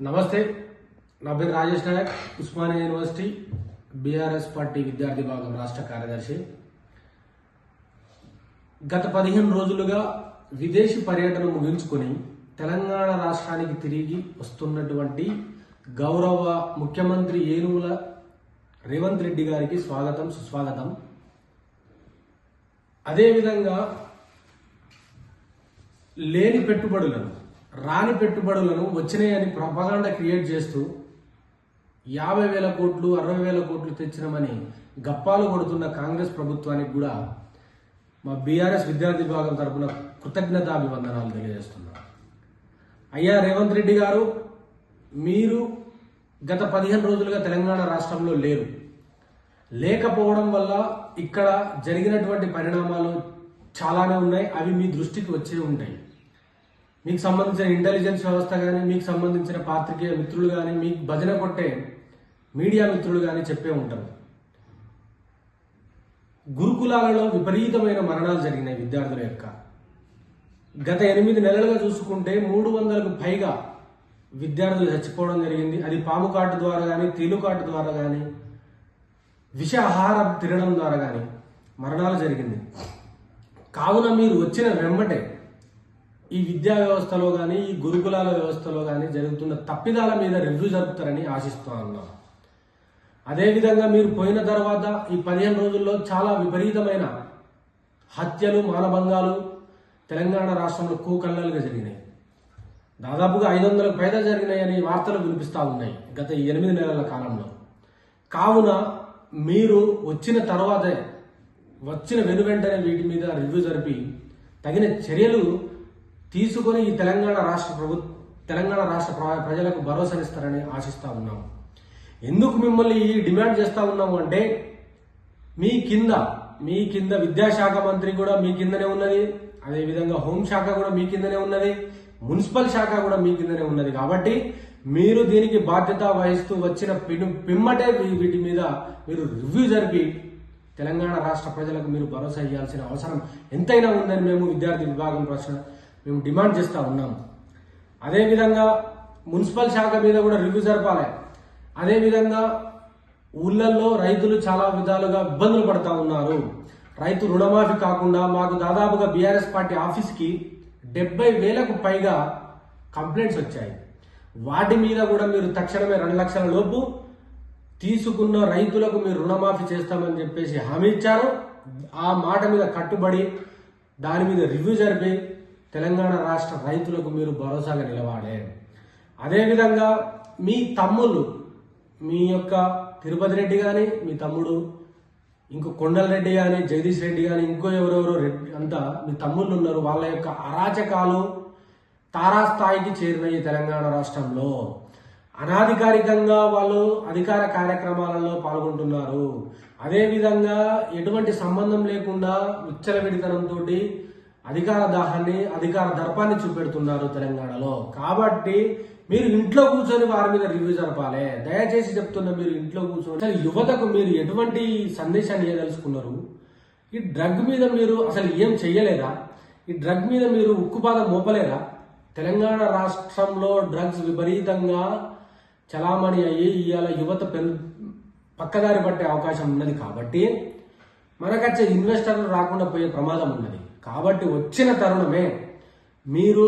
నమస్తే, నా పేరు రాజేష్ నాయక్, ఉస్మానియా యూనివర్సిటీ బీఆర్ఎస్ పార్టీ విద్యార్థి భాగం రాష్ట్ర కార్యదర్శి. గత 15 రోజులుగా విదేశీ పర్యటన ముగించుకొని తెలంగాణ రాష్ట్రానికి తిరిగి వస్తున్నటువంటి గౌరవ ముఖ్యమంత్రి ఏనుగుల రేవంత్ రెడ్డి గారికి స్వాగతం, సుస్వాగతం. అదేవిధంగా లేని పెట్టుబడులను, రాని పెట్టుబడులను వచ్చినాయని ప్రొపగాండా క్రియేట్ చేస్తూ 50,000 కోట్లు 60,000 కోట్లు తెచ్చినామని గప్పాలు కొడుతున్న కాంగ్రెస్ ప్రభుత్వానికి కూడా మా బీఆర్ఎస్ విద్యార్థి విభాగం తరఫున కృతజ్ఞతాభివందనాలు తెలియజేస్తున్నాం. అయ్యా రేవంత్ రెడ్డి గారు, మీరు గత 15 రోజులుగా తెలంగాణ రాష్ట్రంలో లేకపోవడం వల్ల ఇక్కడ జరిగినటువంటి పరిణామాలు చాలానే ఉన్నాయి. అవి మీ దృష్టికి వచ్చే ఉంటాయి. మీకు సంబంధించిన ఇంటెలిజెన్స్ వ్యవస్థ కానీ, మీకు సంబంధించిన పాత్రికేయ మిత్రులు కానీ, మీకు భజన కొట్టే మీడియా మిత్రులు కానీ చెప్పే ఉంటారు. గురుకులాలలో విపరీతమైన మరణాలు జరిగినాయి విద్యార్థుల యొక్క. గత 8 నెలలుగా చూసుకుంటే 300కు పైగా విద్యార్థులు చచ్చిపోవడం జరిగింది. అది పాము కాటు ద్వారా కానీ, తేలుకాటు ద్వారా కానీ, విషాహారం తినడం ద్వారా కానీ మరణాలు జరిగింది. కావున మీరు వచ్చిన వెంబటే ఈ విద్యా వ్యవస్థలో కానీ, ఈ గురుకులాల వ్యవస్థలో కానీ జరుగుతున్న తప్పిదాల మీద రివ్యూ జరుపుతారని ఆశిస్తూ ఉన్నాం. అదేవిధంగా మీరు పోయిన తర్వాత ఈ 15 రోజుల్లో చాలా విపరీతమైన హత్యలు, మానభంగాలు తెలంగాణ రాష్ట్రంలో కోకల్లలుగా జరిగినాయి. దాదాపుగా 500కు పైగా జరిగినాయని వార్తలు వినిపిస్తూ ఉన్నాయి గత 8 నెలల కాలంలో. కావున మీరు వచ్చిన తర్వాతే, వచ్చిన వెనువెంటనే వీటి మీద రివ్యూ జరిపి తగిన చర్యలు తీసుకొని ఈ తెలంగాణ రాష్ట్ర ప్రజలకు భరోసానిస్తారని ఆశిస్తూ ఉన్నాము. ఎందుకు మిమ్మల్ని ఈ డిమాండ్ చేస్తూ ఉన్నాము అంటే, మీ కింద విద్యాశాఖ మంత్రి కూడా మీ కిందనే ఉన్నది, అదేవిధంగా హోంశాఖ కూడా మీ కిందనే ఉన్నది, మున్సిపల్ శాఖ కూడా మీ కిందనే ఉన్నది. కాబట్టి మీరు దీనికి బాధ్యత వహిస్తూ వచ్చిన పిమ్మటే వీటి మీద మీరు రివ్యూ జరిపి తెలంగాణ రాష్ట్ర ప్రజలకు మీరు భరోసా ఇవ్వాల్సిన అవసరం ఎంతైనా ఉందని మేము విద్యార్థి విభాగం మేము డిమాండ్ చేస్తూ ఉన్నాము. అదేవిధంగా మున్సిపల్ శాఖ మీద కూడా రివ్యూ జరపాలి. అదేవిధంగా ఊళ్ళల్లో రైతులు చాలా విధాలుగా ఇబ్బందులు పడుతూ ఉన్నారు. రైతు రుణమాఫీ కాకుండా మాకు దాదాపుగా బీఆర్ఎస్ పార్టీ ఆఫీస్కి 70,000కు పైగా కంప్లైంట్స్ వచ్చాయి. వాటి మీద కూడా మీరు తక్షణమే 2 లక్షల లోపు తీసుకున్న రైతులకు మీరు రుణమాఫీ చేస్తామని చెప్పేసి హామీ ఇచ్చారు. ఆ మాట మీద కట్టుబడి దాని మీద రివ్యూ జరిపి తెలంగాణ రాష్ట్ర రైతులకు మీరు భరోసాగా నిలబడే. అదేవిధంగా మీ తమ్ముళ్ళు, మీ యొక్క తిరుపతి రెడ్డి కానీ, మీ తమ్ముడు ఇంకో కొండల రెడ్డి కానీ, జగదీష్ రెడ్డి కానీ, ఇంకో ఎవరెవరో అంతా మీ తమ్ముళ్ళు ఉన్నారు. వాళ్ళ యొక్క అరాచకాలు తారాస్థాయికి చేరినాయి. తెలంగాణ రాష్ట్రంలో అనాధికారికంగా వాళ్ళు అధికార కార్యక్రమాలలో పాల్గొంటున్నారు. అదేవిధంగా ఎటువంటి సంబంధం లేకుండా విచ్చలవిడితనంతో అధికార దాహాన్ని, అధికార దర్పాన్ని చూపెడుతున్నారు తెలంగాణలో. కాబట్టి మీరు ఇంట్లో కూర్చొని వారి మీద రివ్యూ జరపాలి. దయచేసి చెప్తున్నా, మీరు ఇంట్లో కూర్చొని యువతకు మీరు ఎటువంటి సందేశాన్ని ఇవ్వదలుచుకున్నారు? ఈ డ్రగ్ మీద మీరు అసలు ఏం చెయ్యలేదా? ఈ డ్రగ్ మీద మీరు ఉక్కుపాదం మోపలేరా? తెలంగాణ రాష్ట్రంలో డ్రగ్స్ విపరీతంగా చలామణి అయ్యి ఇవాళ యువత పక్కదారి పట్టే అవకాశం ఉన్నది. కాబట్టి మనకచ్చే ఇన్వెస్టర్లు రాకుండా పోయే ప్రమాదం ఉన్నది. కాబట్టి వచ్చిన తరుణమే మీరు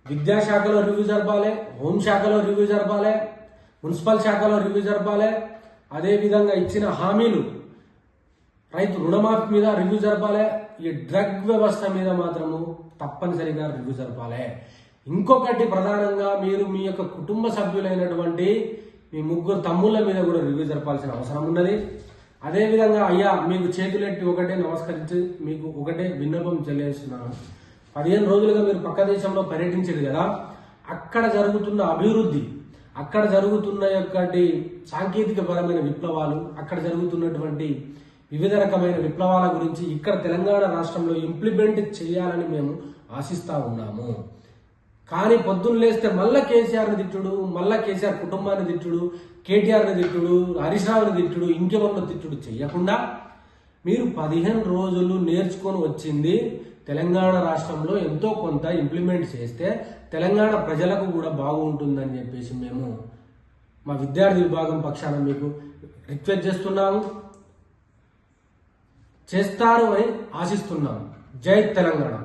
విద్యాశాఖలో రివ్యూ జరపాలి, హోంశాఖలో రివ్యూ జరపాలి, మున్సిపల్ శాఖలో రివ్యూ జరపాలి. అదేవిధంగా ఇచ్చిన హామీలు, రైతు రుణమాఫీ మీద రివ్యూ జరపాలి. ఈ డ్రగ్ వ్యవస్థ మీద మాత్రము తప్పనిసరిగా రివ్యూ జరపాలి. ఇంకొకటి ప్రధానంగా మీరు మీ యొక్క కుటుంబ సభ్యులైనటువంటి మీ 3 తమ్ముళ్ళ మీద కూడా రివ్యూ జరపాల్సిన అవసరం ఉన్నది. అదేవిధంగా అయ్యా, మీకు చేతులెట్టి ఒకటే నమస్కరించి మీకు ఒకటే విన్నపం చెల్లిస్తున్నాను. 15 రోజులుగా మీరు పక్క దేశంలో పర్యటించారు కదా, అక్కడ జరుగుతున్న అభివృద్ధి, అక్కడ జరుగుతున్న యొక్కటి సాంకేతిక పరమైన విప్లవాలు, అక్కడ జరుగుతున్నటువంటి వివిధ రకమైన విప్లవాల గురించి ఇక్కడ తెలంగాణ రాష్ట్రంలో ఇంప్లిమెంట్ చేయాలని మేము ఆశిస్తూ ఉన్నాము. కానీ పొద్దున్న లేస్తే మళ్ళా కేసీఆర్ని తిట్టుడు, మళ్ళా కేసీఆర్ కుటుంబాన్ని తిట్టుడు, కేటీఆర్ని తిట్టుడు, హరీష్ రావుని తిట్టుడు, ఇంకెవరిని తిట్టుడు చేయకుండా మీరు 15 రోజులు నేర్చుకొని వచ్చింది తెలంగాణ రాష్ట్రంలో ఎంతో కొంత ఇంప్లిమెంట్ చేస్తే తెలంగాణ ప్రజలకు కూడా బాగుంటుందని చెప్పేసి మేము మా విద్యార్థి విభాగం పక్షాన మీకు రిక్వెస్ట్ చేస్తున్నాము, చేస్తారు అని ఆశిస్తున్నాము. జై తెలంగాణ.